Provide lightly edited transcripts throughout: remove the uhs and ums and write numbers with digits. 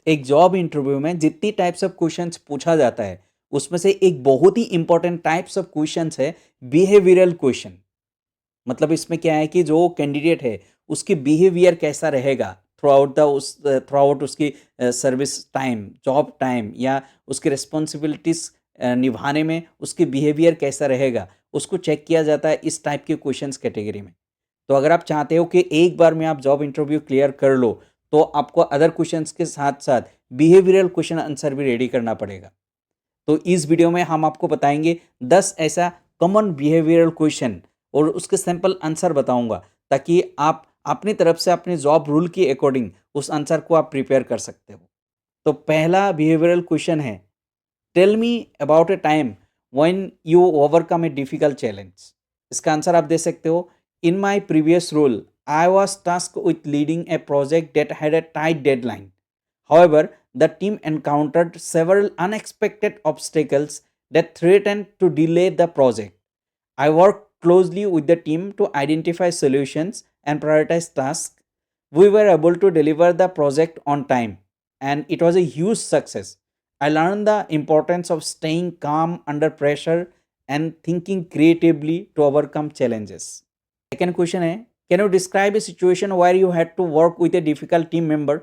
एक job interview में जितनी टाइप्स ऑफ क्वेश्चंस पूछा जाता है उसमें से एक बहुत ही इंपॉर्टेंट टाइप्स ऑफ क्वेश्चंस है बिहेवियरल क्वेश्चन। मतलब इसमें क्या है कि जो कैंडिडेट है उसकी बिहेवियर कैसा रहेगा थ्रू आउट उसकी सर्विस टाइम, जॉब टाइम या उसकी रिस्पॉन्सिबिलिटीज निभाने में उसकी बिहेवियर कैसा रहेगा, उसको चेक किया जाता है इस टाइप के क्वेश्चंस कैटेगरी में। तो अगर आप चाहते हो कि एक बार में आप जॉब इंटरव्यू क्लियर कर लो तो आपको अदर क्वेश्चंस के साथ साथ बिहेवियरल क्वेश्चन आंसर भी रेडी करना पड़ेगा। तो इस वीडियो में हम आपको बताएंगे 10 ऐसा कॉमन बिहेवियरल क्वेश्चन और उसके सिंपल आंसर बताऊंगा ताकि आप अपनी तरफ से अपने जॉब रूल के अकॉर्डिंग उस आंसर को आप प्रिपेयर कर सकते हो। तो पहला बिहेवियरल क्वेश्चन है, tell me about a time when you overcome a difficult challenge. इसका आंसर आप दे सकते हो, in my previous role I was task with leading a project that had a tight deadline. However, the team encountered several unexpected obstacles that threatened to delay the project. I worked closely with the team to identify solutions and prioritize tasks. We were able to deliver the project on time, and it was a huge success. I learned the importance of staying calm under pressure and thinking creatively to overcome challenges. Second question है, can you describe a situation where you had to work with a difficult team member?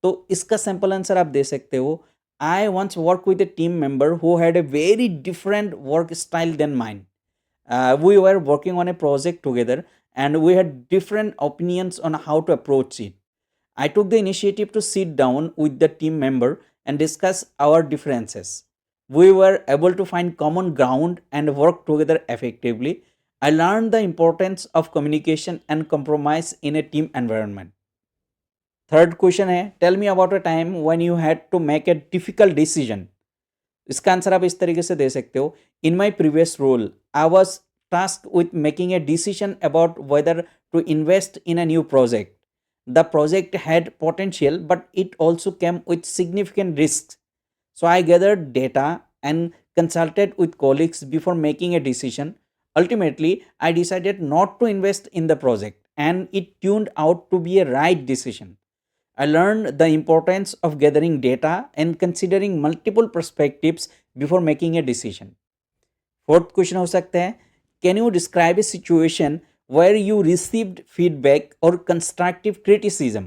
तो इसका simple answer आप दे सकते हो, I once work with a team member who had a very different work style than mine. We were working on a project together and we had different opinions on how to approach it. I took the initiative to sit down with the team member and discuss our differences. We were able to find common ground and work together effectively. I learned the importance of communication and compromise in a team environment. Third question है, tell me about a time when you had to make a difficult decision. इसका answer आप इस तरीके से दे सकते हो, in my previous role I was task with making a decision about whether to invest in a new project. The project had potential but it also came with significant risk, so I gathered data and consulted with colleagues before making a decision. Ultimately, I decided not to invest in the project and it turned out to be a right decision. I learned the importance of gathering data and considering multiple perspectives before making a decision. Fourth question हो सकता है, can you describe a situation where you received feedback और constructive criticism.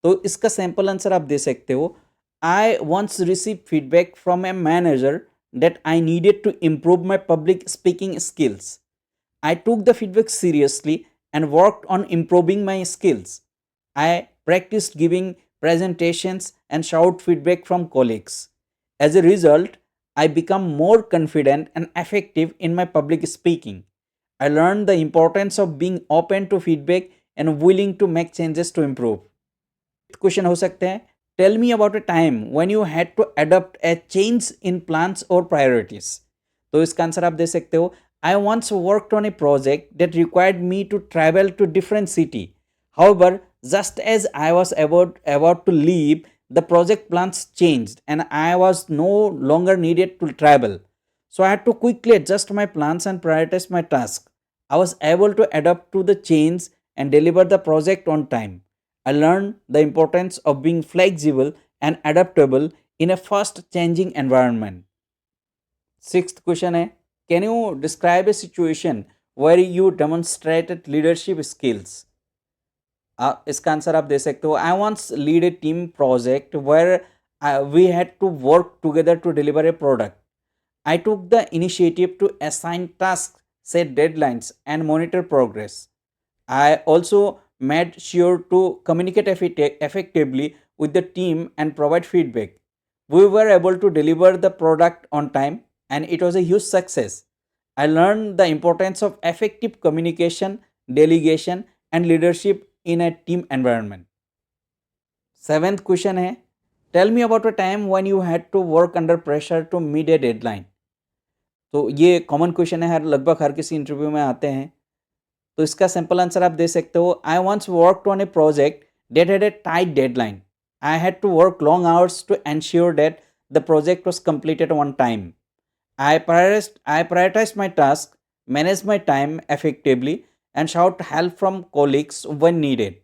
तो इसका sample answer आप दे सकते हो, I once receive feedback from a manager that I needed to improve my public speaking skills. I took the feedback seriously and worked on improving my skills. I practiced giving presentations and shout feedback from colleagues. As a result, I become more confident and effective in my public speaking. I learned the importance of being open to feedback and willing to make changes to improve. Question हो सकते हैं, tell me about a time when you had to adopt a change in plans और priorities. तो इसका answer आप दे सकते हो, I once worked on a project that required me to travel to different city. However, just as I was about to leave, the project plans changed and I was no longer needed to travel. So I had to quickly adjust my plans and prioritize my task. I was able to adapt to the change and deliver the project on time. I learned the importance of being flexible and adaptable in a fast changing environment. Sixth question है, can you describe a situation where you demonstrated leadership skills? इसका answer आप दे सकते हो, I once lead a team project where we had to work together to deliver a product. I took the initiative to assign tasks, set deadlines, and monitor progress. I also made sure to communicate effectively with the team and provide feedback. We were able to deliver the product on time, and it was a huge success. I learned the importance of effective communication, delegation, and leadership in a team environment. Seventh question है, tell me about a time when you had to work under pressure to meet a deadline. तो ये common question है, लगभग हर किसी interview में आते हैं. तो इसका सिंपल आंसर आप दे सकते हो, I once worked on a project that had a tight deadline. I had to work long hours to ensure that the project was completed on time. I prioritized my task, managed my time effectively, and sought help from colleagues when needed.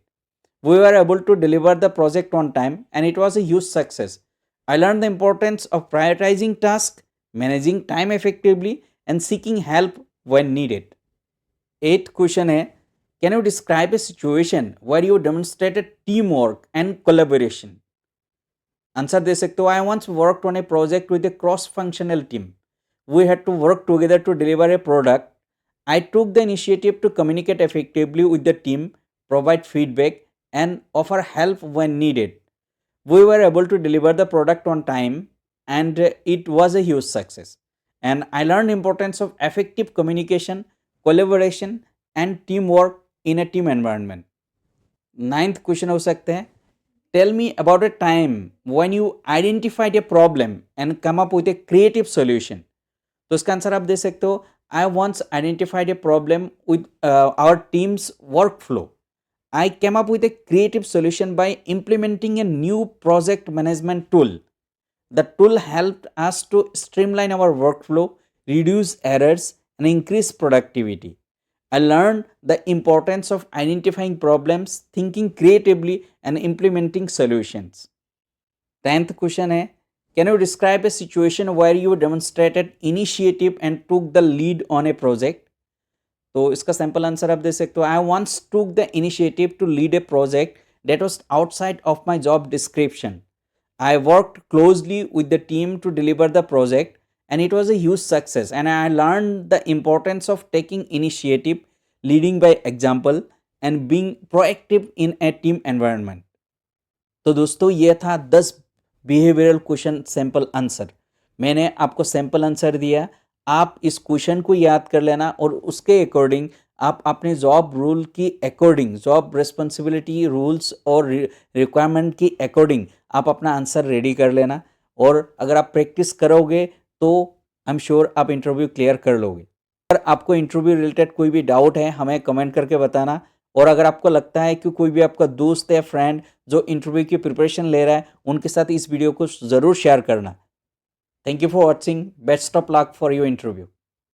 We were able to deliver the project on time and it was a huge success. I learned the importance of prioritizing tasks, managing time effectively and seeking help when needed. Eighth question है, can you describe a situation where you demonstrated teamwork and collaboration? Answer दे सकते हो, I once worked on a project with a cross functional team. We had to work together to deliver a product. I took the initiative to communicate effectively with the team, provide feedback, and offer help when needed. We were able to deliver the product on time, and it was a huge success. And I learned importance of effective communication, collaboration, and teamwork in a team environment. Ninth question हो सकते हैं, tell me about a time when you identified a problem and come up with a creative solution. तो इसका answer आप दे सकते हो, I once identified a problem with our team's workflow. I came up with a creative solution by implementing a new project management tool. The tool helped us to streamline our workflow, reduce errors, and increase productivity. I learned the importance of identifying problems, thinking creatively, and implementing solutions. 10th question है, can you describe a situation where you demonstrated initiative and took the lead on a project? तो इसका sample answer आप दे सकते हो, I once took the initiative to lead a project that was outside of my job description. I worked closely with the team to deliver the project and it was a huge success, and I learned the importance of taking initiative, leading by example, and being proactive in a team environment. तो दोस्तों ये था 10 behavioural question sample answer. मैंने आपको sample answer दिया, आप इस question को याद कर लेना और उसके अकॉर्डिंग आप अपने जॉब रूल की अकॉर्डिंग, जॉब रिस्पॉन्सिबिलिटी रूल्स और रिक्वायरमेंट की अकॉर्डिंग आप अपना आंसर रेडी कर लेना. और अगर आप प्रैक्टिस करोगे तो आई एम श्योर आप इंटरव्यू क्लियर कर लोगे. अगर आपको इंटरव्यू रिलेटेड कोई भी डाउट है हमें कमेंट करके बताना. और अगर आपको लगता है कि कोई भी आपका दोस्त या फ्रेंड जो इंटरव्यू की प्रिपरेशन ले रहा है उनके साथ इस वीडियो को ज़रूर शेयर करना. Thank you for watching. Best of luck for your interview.